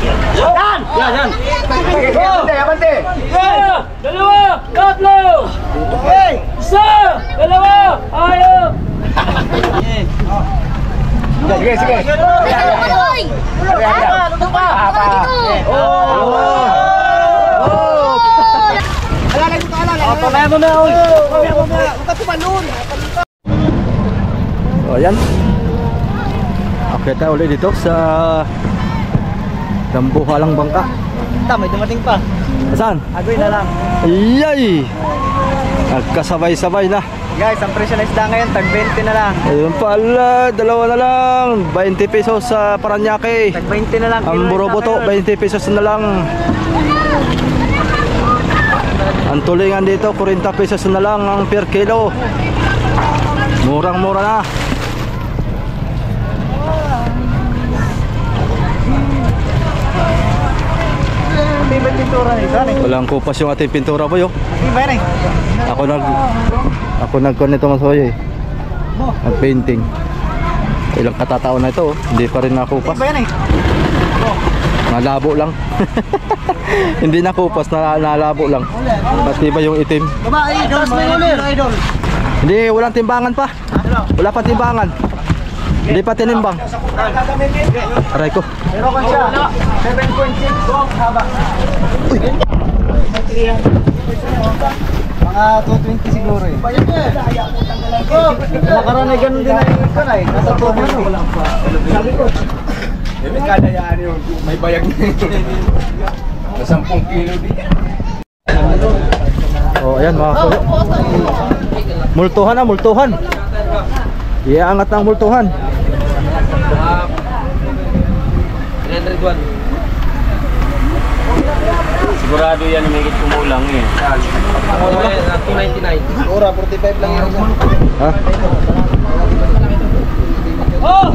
Yan! Yan! Abante! Dalawa! Tatlo! Isa! Dalawa! Ayaw! Sige, sige! Oh, ayan. Akita ulit dito sa Dambuhalang Bangka. May dumating pa. Saan? Agoy na lang. Iyay! Nagkasabay-sabay na. Guys, ang presyo na isda ngayon, tag 20 na lang. Ayun pala, dalawa na lang. 20 pesos sa Paranaque. Tag 20 na lang. Ang Buroboto, 20 pesos na lang. Ang tulingan dito, 40 pesos na lang ang per kilo. Murang-mura na. Hindi ba pintura nito? Walang kupas yung ating pintura po, yo. Hindi ba yan Ako nagkon nito masoy eh. Nag-painting. Ilang katataon na ito, hindi pa rin nakupas. Hindi ba yan Nalabo lang. Hindi nakupas, nalabo lang. Pati ba yung itim? Idol, idol. Hindi, walang timbangan pa. Wala pa timbangan. Hindi pa tinimbang. Aray ko. Pero kung siya, 7.6 haba. Mga 220 siguro eh. Nakaraan ay ganun din na yung ikan ay. Nasa 200. Sabi ko. Kada yan yun, may bayag na yun. Sa 10 kilo din. Oh, ayan mga kuya. Multuhan na, multuhan. Iangat ng multuhan. 301. Sigurado yan may kumulang eh. Ako na 299. Ora, 45 lang yun. Ha? Oh!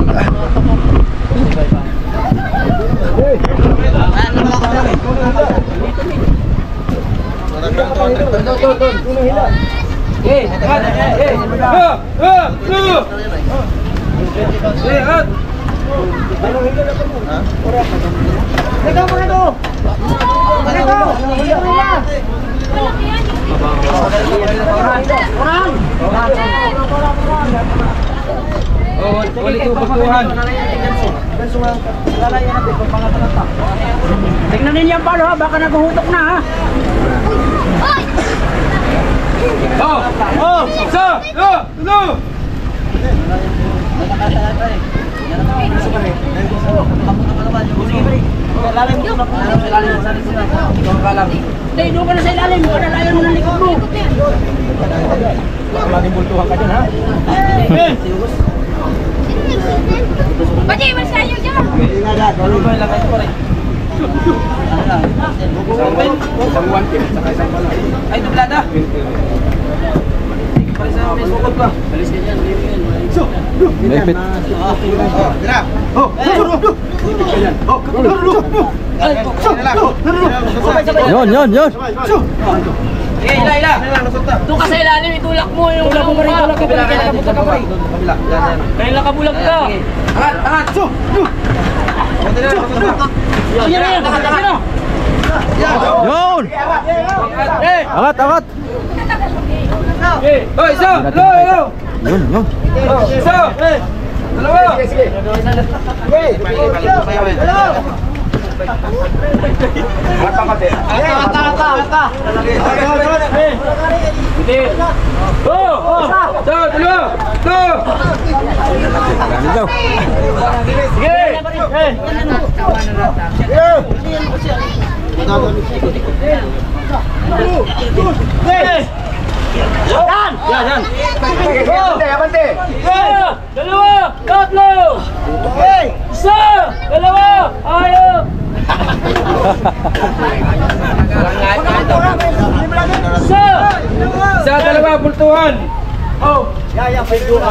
Tingnan ninyo ang palo ha, baka naguhutok na ha. Oh! Oh! Isa! No! Hindi, doon ka na sa ilalim. Panalayan mo ng likod mo. Maraming bultuhan ka dyan ha. Pati, mas kayo dyan! Isang 1 kilo, saka isang pala. Ay, dublada. Pare sa may sukot ka. Alis ka dyan. Naipit. Yun. Ila. Doon ka sa ilalim, itulak mo yung kabila. Kaya nakabulag ka. Angat. Yan. Yun! Angat! Hoy, isa! Hello! Yun. Isa! Dalawa! Yan! Abante! Dalawa! Tatlo! Isa! Dalawa! Ayaw! Isa! Dalawa! Bultuhan! May duha.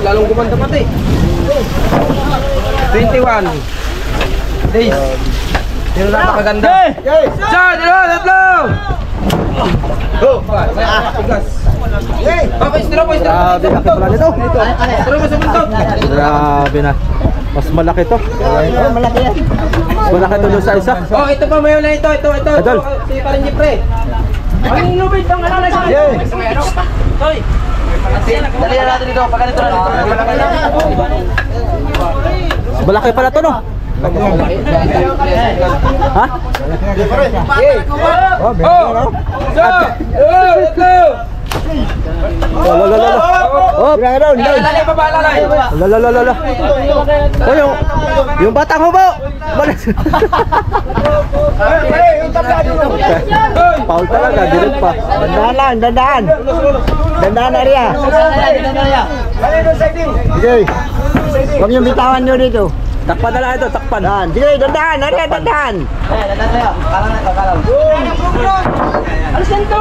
Lalong gumanda pati. 21 days. Sino napakaganda? Isa! Dalawa! Tatlo! Grabe, laki pala nito. Grabe na. Mas malaki to. Oh, malaki yan. Mas malaki to doon sa isa. Oh, ito pa mayo na ito. Adol. Si Parin Jepre. Ang inubit ng ano na sa. Hoy. Dali na natin dito. Pag ganito na. Malaki pala to, no? Ha? Oh, Lalay pa ba? Lalay. lalalala. Oh, yung batang hubo. Paul talaga, direct pa. Dandaan lang, dandaan. Dandaan area. Sige. Huwag niyong bitawan nyo dito. Takpan na lang ito, takpan. Dan. Sige, dandaan, area, dandaan. Alis yan to.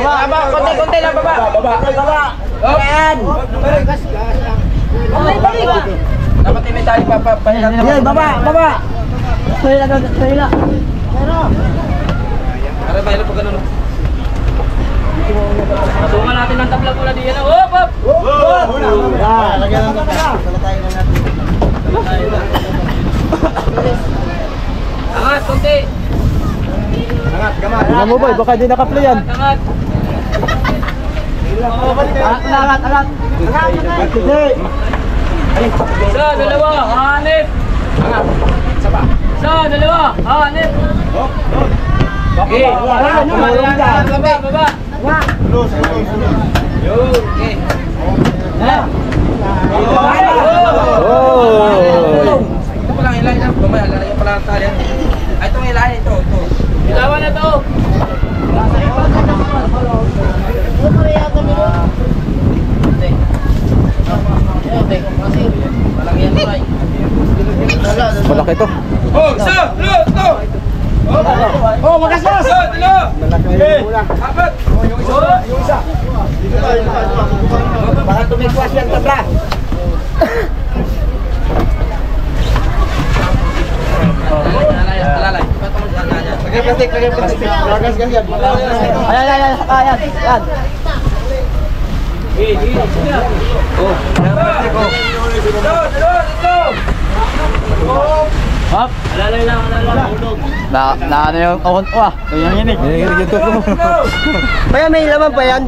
Baba, konti lang baba. Baba. Yan. Dapat may tali pa. Sige, baba, baba. Sahila. Para bayar pag ganun. Patungan natin ng tabla mula diyan. Hop, hop. Yan. Lagyan ng natin. Angat, konti. Tingnan mo, boy, baka di naka-play yan. Angat. Angat. Sige. Sa dalawa, hanip. Sa dalawa, hanip. Okay. Baba. Okay. Oh! Ito pa lang ilahin na. Mamaya, lalagyan pala ang tali. Ay, itong ilahin. Ito. Ilawan na to. Malagyan mo ay. Malaki to. Oh, isa! Ito! Oh, magasgas. Isa! Dalo! Apat! Yung isa. Baka tumigwas yung tabla. Lalay. Lagay plastic. Magasgas yan. Ayan. Yan. Hop! Lalay lang. Na ano yung ohon ko ah. Yung yinig. Yung to ko. Kaya may laman pa yan.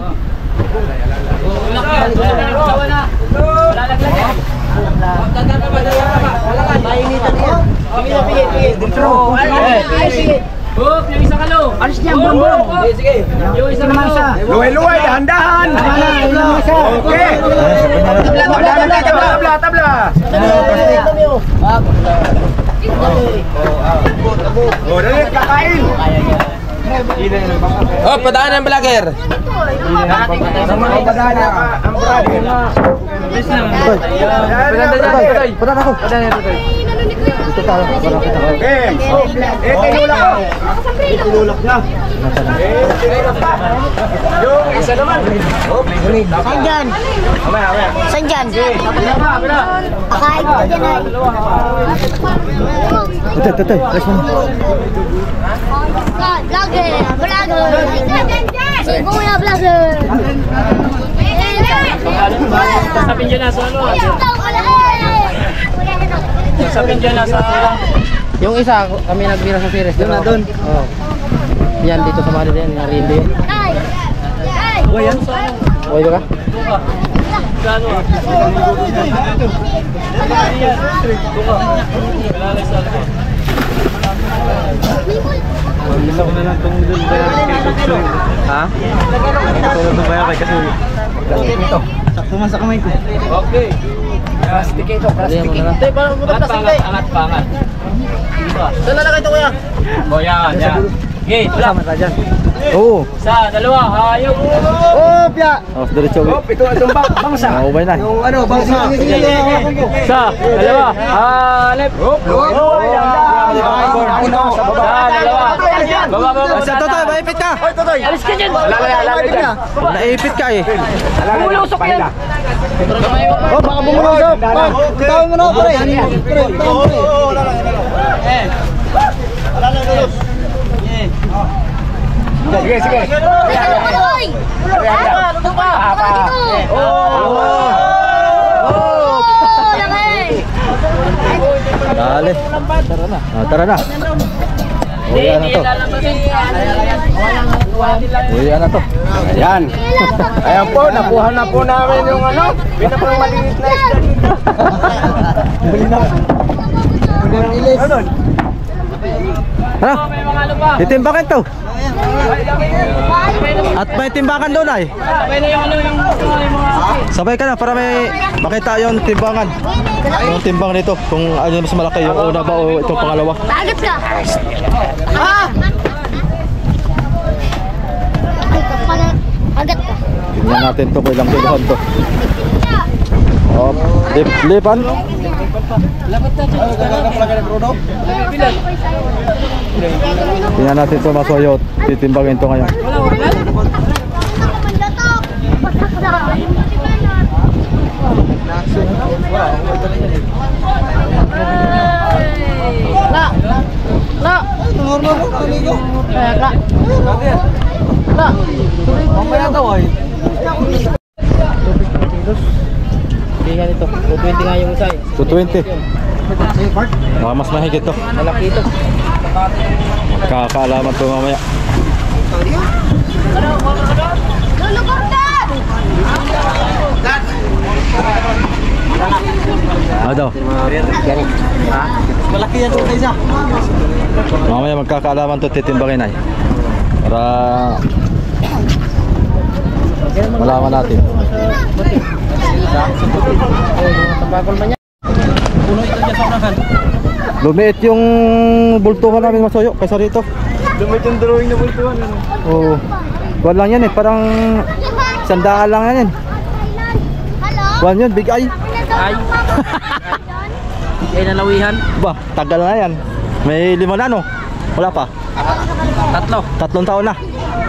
Mainitan yan. Hop, yung isang kalo. Alis niya, bumbong. Sige. Yung isang kalo. Luway-luway, dahan-dahan. Okay. Tabla. Oh, dali, kakain. Oh, padaan ng vlogger. Padaan ako. Dito tayo. Okay. Tinulak ko. Tinulak na. Yung isa naman. Saan dyan? Saan dyan? Akain ko dyan ay. Ito. Alis mo. Vlogger. Kuya vlogger. Sabihin dyan na sa ano. Sabihin dyan na sa... Yung isa, kami nagbira sa series. Doon na doon. Oh. Yan, dito sa mga yan. Narindi. Uy, yan. Uy, ba ka? Gano? Gusto ko na lang itong doon kaya kay Tutsoy. Ha? Ito na ba kay kasi ito. Sakto man sa kamay ko. Okay. Plastic ito, plastic. Tay, parang plastic. Angat. Saan nalagay ito, kuya? O yan. Okay, Kasama ka dyan. Oo. sa dalawa, hayop. Oh, pya. Oh, diretso. Itong bangsa. Ubay na. Yung ano, bangsa. Sa dalawa, hanip. Baba. Sa Totoy, maipit ka. Alis ka dyan. Lalay dyan. Naipit ka eh. Bumulusok yan. Oh, baka bumulusok. Bitawan mo na, pre. Bitawan mo, pre. Sige. Hoy! Ano pa? Oh! Laki! Dali. Tara na. Uwi na to. Uwi na to. Ayan. Ayan po, nakuha na po namin yung ano, pinakang maliit na isda dito. Ano? Titimbakan to. At may timbangan doon ay. Sabay ka na para may makita yung timbangan. Yung timbang nito, kung ano yung mas malaki, yung una ba o itong pangalawa. Agad ka! Ah! Agad ka! Tingnan natin to, kung ilang kilohan to. Lipan. Tingnan natin to, masoyot. Titimbangin to ngayon. Tingnan ito. 220 nga yung isa eh. 220. Baka mas mahigit to. Malaki ito. Kakaalaman to mamaya. Ano? Malaki yan ito isa. Mamaya magkakaalaman to, titimbangin ay. Para malaman natin. Tambakol man yan. Puno ito dyan sa unahan. Lumiit yung bultuhan namin, masoyo kaysa rito. Lumit yung drawing na bultuhan. Oo. Kuwan lang yan eh, parang sandaan lang yan. Hello? Kuwan yun, big eye. Ay. Ay nalawihan. Ba, tagal na yan. May 5 na no? Wala pa. 3 taon na.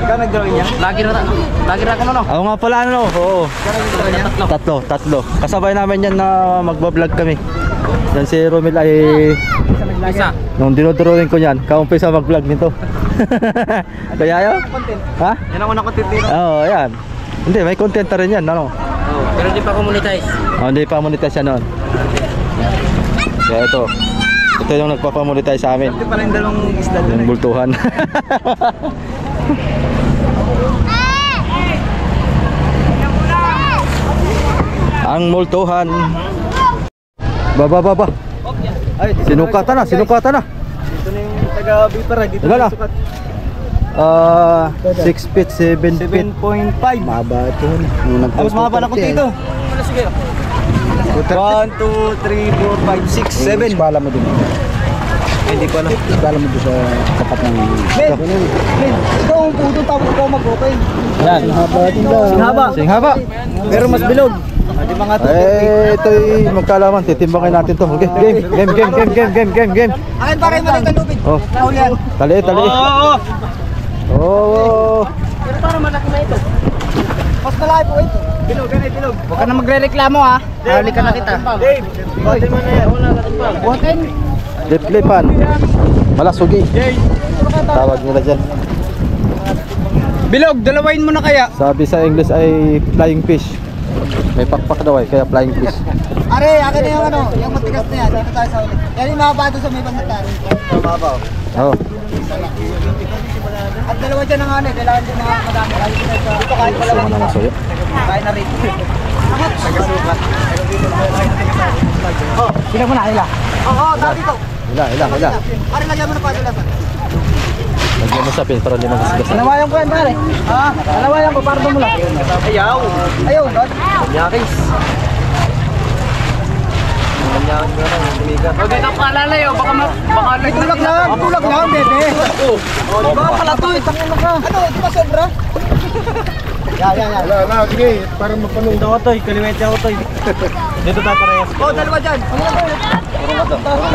Ikaw nag-drawing yan? Lagi na ako no. Ako nga pala ano, oo. Tatlo. Kasabay namin yan na magbablog kami. Yan si Romel ay Isa. nung dinodrawing ko yan, kaumpisa mag-vlog nito. Kaya yun? Ha? Yan ang unang content dito. Oo, yan. Hindi, may content na rin yan, ano? Pero hindi pa ako monetize. Oh, hindi pa monetize yan noon. Kaya ito yung nagpapamonetize sa amin. Ito pala yung dalawang isda doon Yung bultuhan. Ang multuhan. Baba. Ay, Sinukatan na. Dito na yung taga-bipara. Dito Ilan na? yung sukat. 6 feet, 7 feet. 7.5. Maba ito. Tapos mahaba na ko dito. 1, 2, 3, 4, 5, 6, 7. Bala mo dun. Hindi ko alam. Bala mo dun sa tapat ng... Ikaw ang puto tapos ikaw mag-okay. Yan. Singhaba. Pero mas bilog. Di mga Ito'y magkalaman. Titimbangin natin to. Okay, game. Akin pa rin maliit ang lubid. Oh. Naulian. Tali. Oh. Pero parang malaki na ito. Mas malaki po ito. Bilog. Huwag ka na magre-reklamo ha. Hali ka na kita. Dave, buhatin mo na yan. Buhatin. Liplipan. Malasugi. Tawag nila dyan. Bilog, dalawain mo na kaya. Sabi sa English ay flying fish. May pakpak daw ay, kaya flying fish. Are, akin na yung ano, yung matigas na yan. Dito tayo sa ulit. Yan yung mahaba doon sa may banatan. Mahaba. Oh. At dalawa dyan ang ano, kailangan din mga madami. Dito kahit pala Sino naman soyo? kahit na rin. Sino mo na nila? Oo, dati ito. Ilang. Are, lagyan mo na padulasan. Lagyan mo sa pin para hindi magasgas. Nalawayan ko yan pare. Ha? Nalawayan ko para dumula. Ayaw. Ayaw, dot. Nyakis. Huwag ito kalalayo. Baka Tulak lang, bebe. Baka pala to, itangin mo ka. Ano, ito ba sobra? Yan. Wala, sige. Para magpanong daw ito. Kaliwete ako ito. Dito tayo parehas. Oh, dalawa dyan.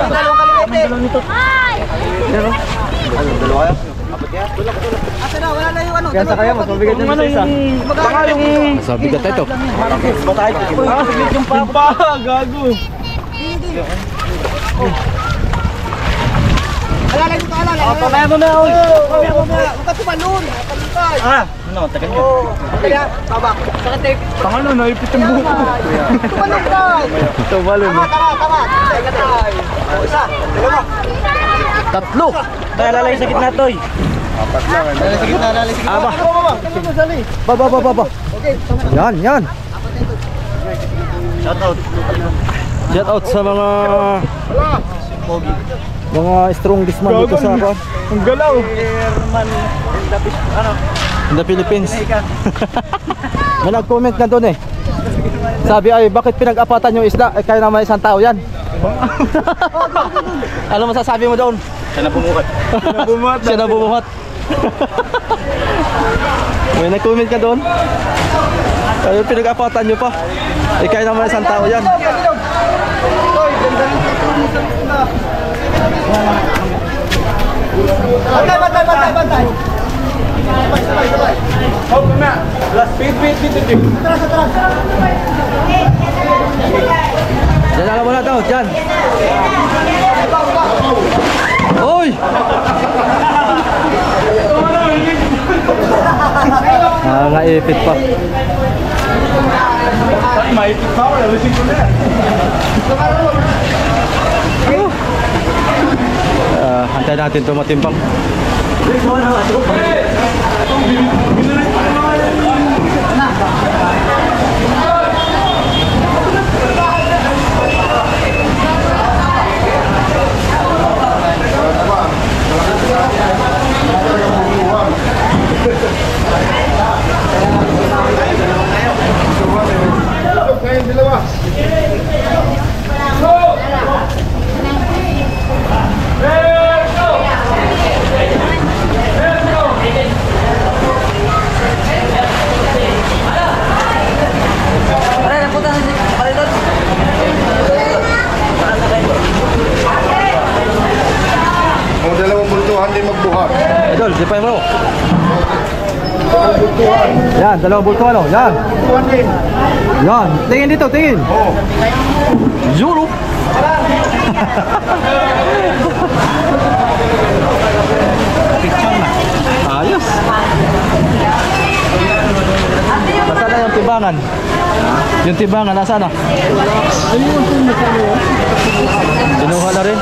Dalawang kaliwete. Dalawa yan? Asa na, wala na yung ano. Kaya sa kaya, mas mabigat yan sa isa. Baka yung... Sa bigat na ito. Saglit yung papa. Gago. Alalay mo ito, alalay. Pamaya mo na ako. Huwag ka tumalun. Ano, tagal ka. Kaya, tabak. Sakit tape. Tangalo, naipit yung buhok ko. Tumalun ka. Tumalun. Tama. Teka tayo. Tatlo. Tayo lalay sa gitna, Toy. Aba. Ba. Yan. Shout out sa mga strongest man dito sa ako. Ang galaw. In the Philippines. May nag-comment na doon eh. Sabi ay bakit pinag-apatan yung isda? Eh kaya naman isang tao yan. Ano masasabi mo doon? Siya na bumuhat. Siya na bumuhat. May nag-comment ka doon? Kaya pinag-apatan nyo pa. Eh kaya naman isang tao yan. Bantay. Sabay. Oh, kena. Last speed. Atras. Diyan alam mo na daw, dyan. Oy! Naipit pa. Maipit pa. Wala lusing ko na. Hantay natin ito matimbang. Ang dalawang bultuhan di magbuhat. Idol, di pa mo. Yan, dalawang bulto ano? Yan. Bultuhan din. Yan. Tingin dito, tingin. Oo. Zulu. Ayos. Nasaan na yung timbangan? Yung timbangan, nasaan na? Kinuha na rin?